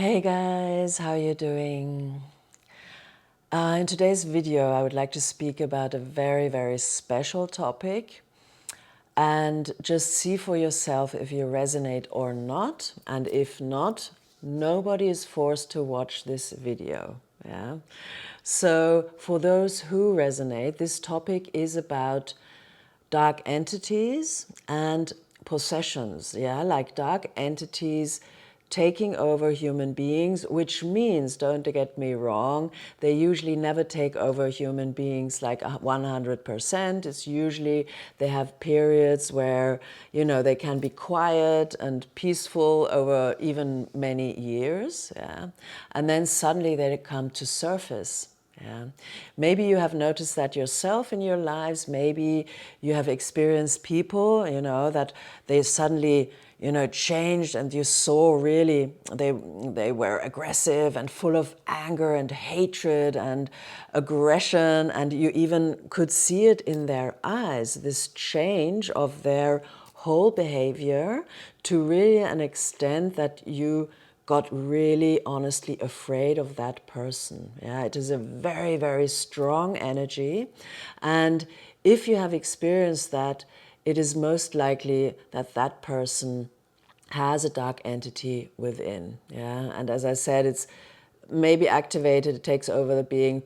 Hey guys, how you doing? In today's video, I would like to speak about a very special topic and just see for yourself if you resonate or not. And if not, nobody is forced to watch this video. Yeah. So for those who resonate, this topic is about dark entities and possessions, yeah, like dark entities taking over human beings, which means, don't get me wrong, they usually never take over human beings like 100%. It's usually they have periods where, you know, they can be quiet and peaceful over even many years, yeah, and then suddenly they come to surface. Yeah. Maybe you have noticed that yourself in your lives. Maybe you have experienced people, you know, that they suddenly, you know, changed and you saw really they were aggressive and full of anger and hatred and aggression, and you even could see it in their eyes, this change of their whole behavior to really an extent that you got really honestly afraid of that person. Yeah, it is a very strong energy. And if you have experienced that, it is most likely that that person has a dark entity within. Yeah, and as I said, it's maybe activated, it takes over the being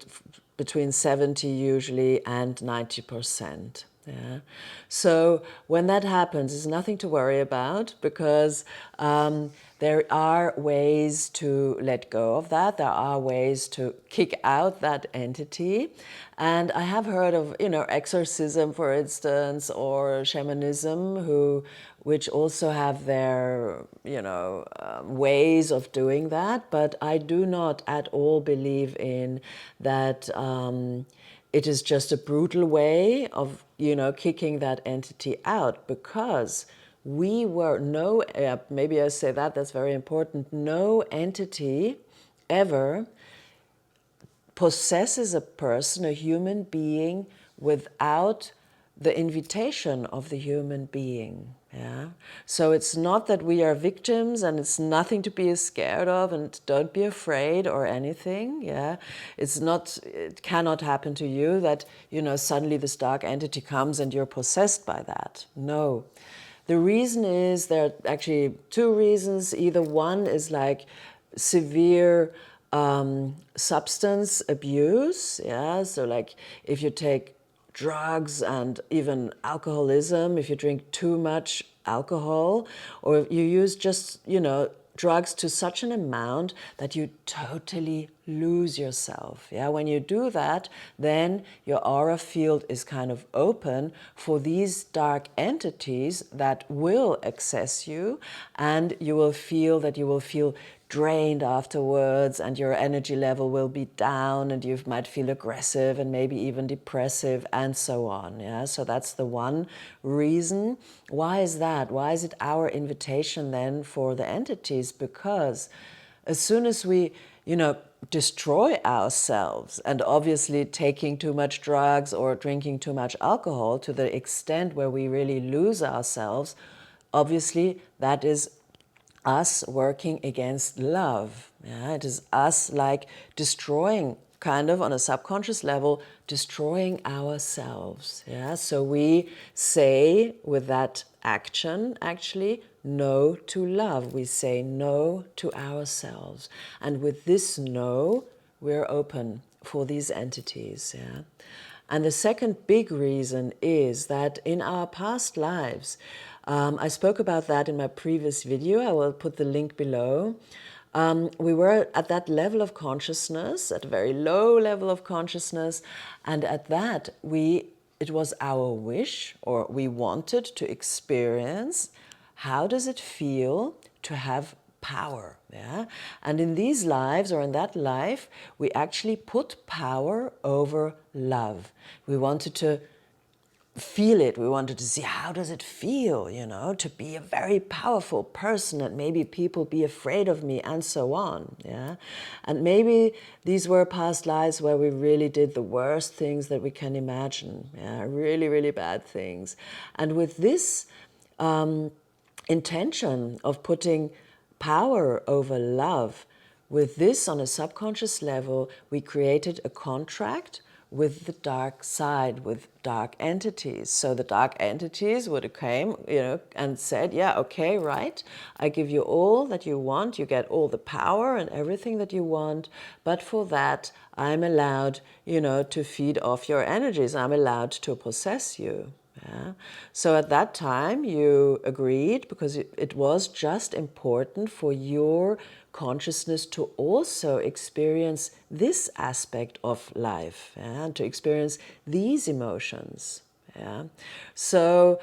between 70 usually and 90%. Yeah. So when that happens, there's nothing to worry about, because there are ways to let go of that. There are ways to kick out that entity. And I have heard of, you know, exorcism, for instance, or shamanism, which also have their, you know, ways of doing that. But I do not at all believe in that. It is just a brutal way of, you know, kicking that entity out, because we were maybe I say that, that's very important, no entity ever possesses a person, a human being, without the invitation of the human being. Yeah. So it's not that we are victims, and it's nothing to be scared of, and don't be afraid or anything. Yeah. It's not, it cannot happen to you that, you know, suddenly this dark entity comes and you're possessed by that. No. The reason is, there are actually two reasons. Either one is like severe substance abuse, yeah, so like if you take drugs and even alcoholism, if you drink too much alcohol, or if you use just, you know, drugs to such an amount that you totally lose yourself. Yeah, when you do that, then your aura field is kind of open for these dark entities that will access you, and you will feel drained afterwards, and your energy level will be down, and you might feel aggressive and maybe even depressive and so on. Yeah, so that's the one reason. Why is that? Why is it our invitation then for the entities? Because as soon as we, you know, destroy ourselves, and obviously taking too much drugs or drinking too much alcohol to the extent where we really lose ourselves, obviously that is us working against love. Yeah, it is us like destroying, kind of on a subconscious level, destroying ourselves. Yeah, so we say with that action actually no to love. We say no to ourselves, and with this no, we're open for these entities. Yeah. And the second big reason is that in our past lives, I spoke about that in my previous video, I will put the link below. We were at that level of consciousness, at a very low level of consciousness, and at that it was our wish, or we wanted to experience, how does it feel to have power? Yeah? And in these lives, or in that life, we actually put power over love. We wanted to feel it. We wanted to see, how does it feel, you know, to be a very powerful person, and maybe people be afraid of me, and so on. Yeah, and maybe these were past lives where we really did the worst things that we can imagine. Yeah, really bad things. And with this intention of putting power over love, with this on a subconscious level, we created a contract with the dark side, with dark entities. So the dark entities would have came, and said, yeah, okay, right, I give you all that you want, you get all the power and everything that you want, but for that, I'm allowed, to feed off your energies. I'm allowed to possess you. Yeah. So at that time you agreed because it was just important for your consciousness to also experience this aspect of life, yeah, and to experience these emotions. Yeah. So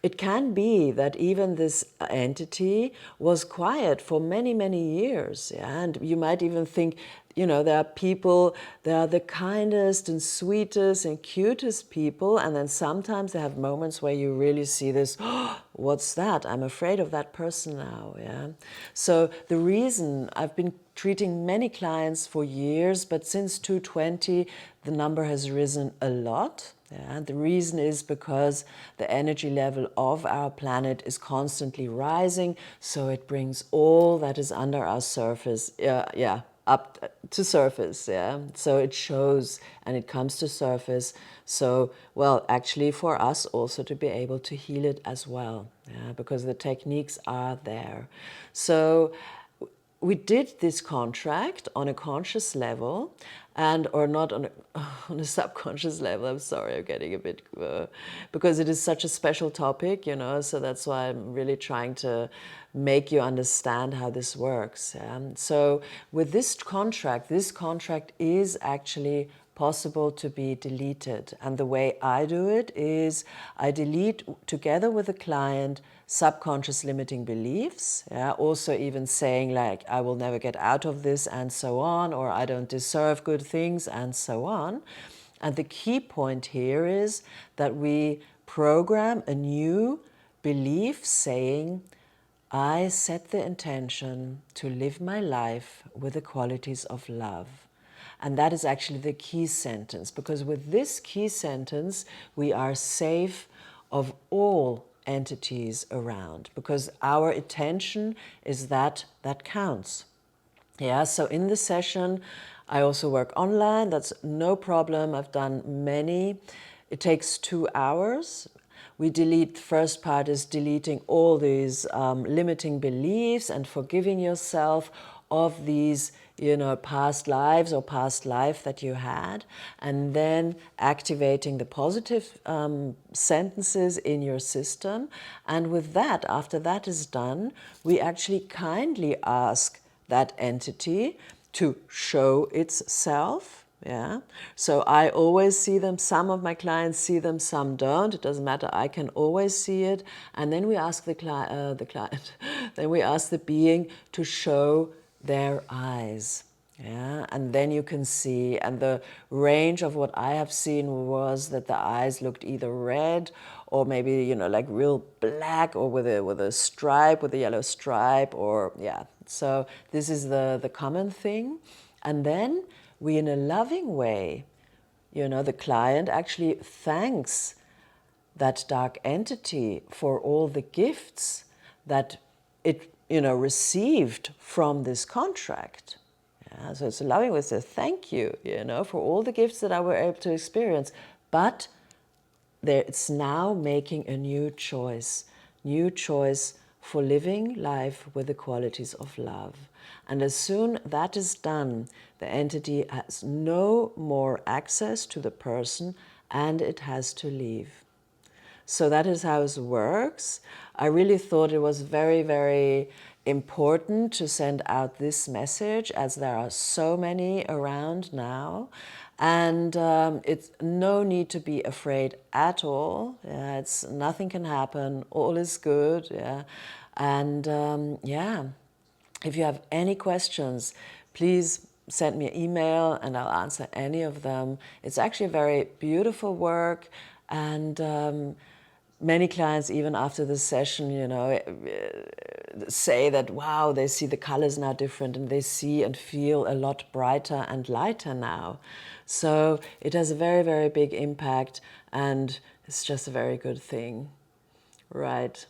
it can be that even this entity was quiet for many, many years. Yeah? And you might even think, there are people, they are the kindest and sweetest and cutest people, and then sometimes they have moments where you really see this, oh, what's that? I'm afraid of that person now. Yeah. So the reason I've been treating many clients for years, but since 2020, the number has risen a lot. Yeah, the reason is because the energy level of our planet is constantly rising, so it brings all that is under our surface, up to surface. Yeah, so it shows and it comes to surface. So, well, actually, for us also to be able to heal it as well, yeah, because the techniques are there. So we did this contract on a conscious level, or not on on a subconscious level. I'm sorry, I'm getting a bit, because it is such a special topic, so that's why I'm really trying to make you understand how this works. So with this contract is actually possible to be deleted. And the way I do it is I delete, together with the client, subconscious limiting beliefs, yeah? Also even saying like, I will never get out of this and so on, or I don't deserve good things and so on. And the key point here is that we program a new belief saying, I set the intention to live my life with the qualities of love. And that is actually the key sentence, because with this key sentence, we are safe of all entities around, because our attention is that counts. Yeah, so in the session, I also work online. That's no problem. I've done many. It takes 2 hours. We delete, the first part is deleting all these limiting beliefs and forgiving yourself of these, past lives or past life that you had, and then activating the positive sentences in your system. And with that, after that is done, we actually kindly ask that entity to show itself. Yeah. So I always see them. Some of my clients see them, some don't. It doesn't matter. I can always see it. And then we ask the client, then we ask the being to show their eyes. Yeah, and then you can see, and the range of what I have seen was that the eyes looked either red or maybe, like real black, or with a stripe, with a yellow stripe, or yeah. So this is the common thing. And then we, in a loving way, the client actually thanks that dark entity for all the gifts that it, received from this contract. Yeah, so it's a loving way to say thank you, for all the gifts that I were able to experience. But it's now making a new choice for living life with the qualities of love. And as soon that is done, the entity has no more access to the person and it has to leave. So that is how it works. I really thought it was very, very important to send out this message, as there are so many around now. And it's no need to be afraid at all. Yeah, nothing can happen. All is good. Yeah. And if you have any questions, please send me an email and I'll answer any of them. It's actually a very beautiful work, and many clients, even after the session, say that, wow, they see the colors now different and they see and feel a lot brighter and lighter now. So it has a very, very big impact, and it's just a very good thing. Right.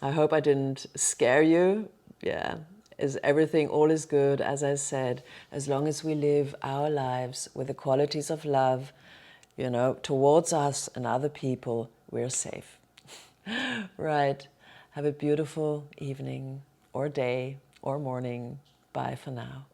I hope I didn't scare you. Yeah. is everything, all is good, as I said, as long as we live our lives with the qualities of love, you know, towards us and other people, we're safe. Right. Have a beautiful evening or day or morning. Bye for now.